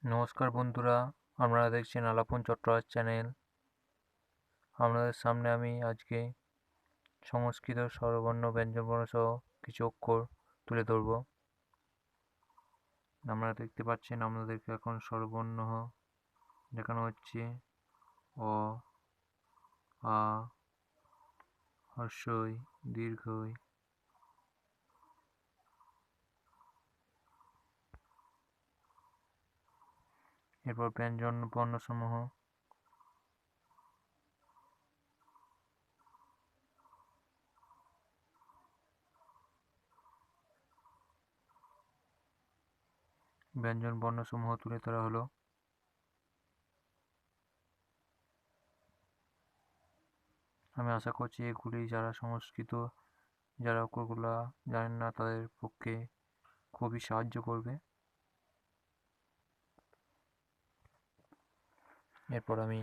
নমস্কার বন্ধুরা, আপনারা দেখছেন আলাপন চট্টরাজ চ্যানেল। আপনাদের সামনে আমি আজকে সংস্কৃত স্বরবর্ণ ব্যঞ্জনবর্ণ সহ কিছু অক্ষর তুলে ধরব। আপনারা দেখতে পাচ্ছেন আপনাদেরকে এখন স্বরবর্ণ দেখানো হচ্ছে। অ, আ, হ্রস্বই, দীর্ঘই, এরপর ব্যঞ্জন বর্ণসমূহ। ব্যঞ্জন বর্ণসমূহ তুলে ধরা হলো। আমি আশা করছি এগুলি যারা অক্ষরগুলা জানেন না তাদের পক্ষে খুবই সাহায্য করবে। এরপর আমি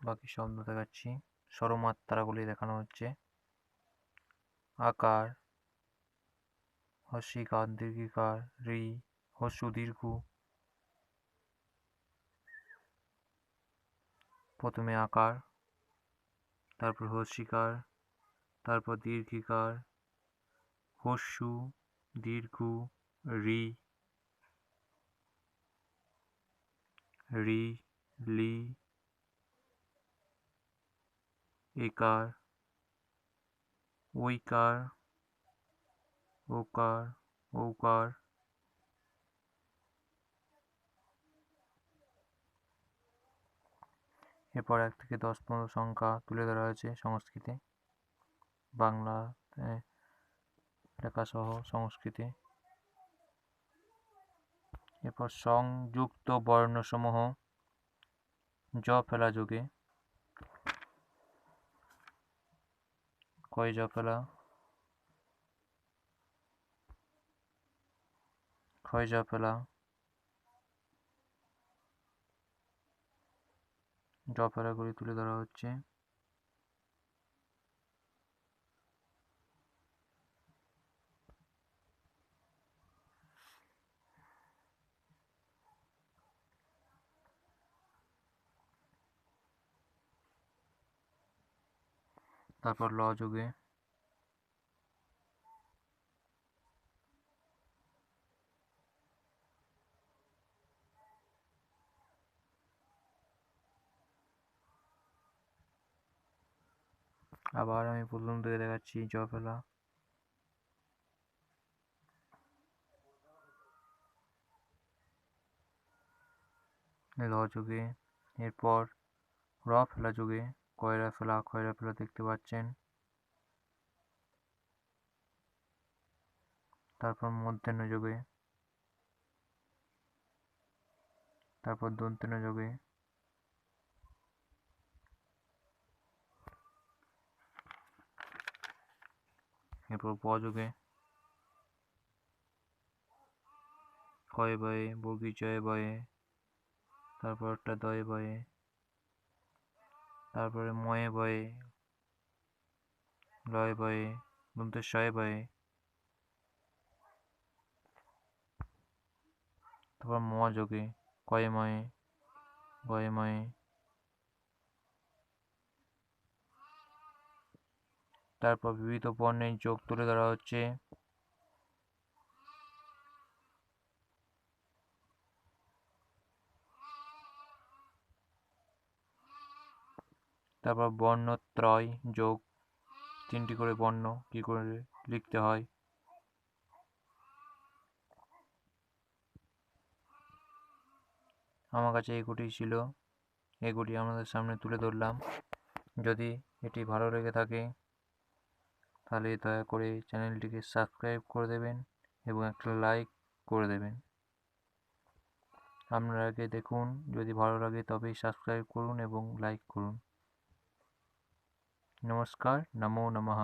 বাকি শব্দ দেখাচ্ছি। স্বরমাত্রাগুলি দেখানো হচ্ছে। আকার, হস্যিকার, দীর্ঘিকার, রি, হস্য দীর্ঘ। প্রথমে আকার, তারপর হস্যিকার, তারপর দীর্ঘিকার, হস্য, দীর্ঘ, রি, রি, লি, একার, ঐকার, ওকার, ঔকার। এরপর 1 থেকে 10 পর্যন্ত সংখ্যা তুলে ধরা হয়েছে সংস্কৃতে, বাংলাতে লেখা সহ সংস্কৃতে। এরপর সংযুক্ত বর্ণসমূহ জ ফেলা যোগে। কয় জ ফেলা, ক্ষয় জ ফেলা, জ ফেলাগুলি তুলে ধরা হচ্ছে। তারপর ল যোগে। আবার আমি প্রথম থেকে দেখাচ্ছি। জ ফেলা, ল যোগে। এরপর র ফেলা যোগে কয়রা ফেলা, খয়রা ফেলা দেখতে পাচ্ছেন। তারপর মূর্ধন্য যোগে, তারপর দন্তেন যোগে, এরপর ব যোগে, কয় বয়ে, বর্গীজয়ে বয়ে, তারপর একটা দয়ে বয়ে, তারপরে ময়ে বয়ে, লয় বয়ে, দন্তেশ্বয়ে বয়ে, তারপর ম যোগে, কয়ে ময়ে, গয়ে ময়ে। তারপর বিবিধ বর্ণের যোগ তুলে ধরা হচ্ছে। তারপর বর্ণত্রয় যোগ, 3টি করে বর্ণ কি করে লিখতে হয়। আমার কাছে এগুলি ছিল, এগুলি আমাদের সামনে তুলে ধরলাম। যদি এটি ভালো লেগে থাকে তাহলে দয়া করে চ্যানেলটিকে সাবস্ক্রাইব করে দেবেন এবং একটা লাইক করে দেবেন। আপনারা আগে দেখুন, যদি ভালো লাগে তবেই সাবস্ক্রাইব করুন এবং লাইক করুন। নমস্কার, নমো নমঃ।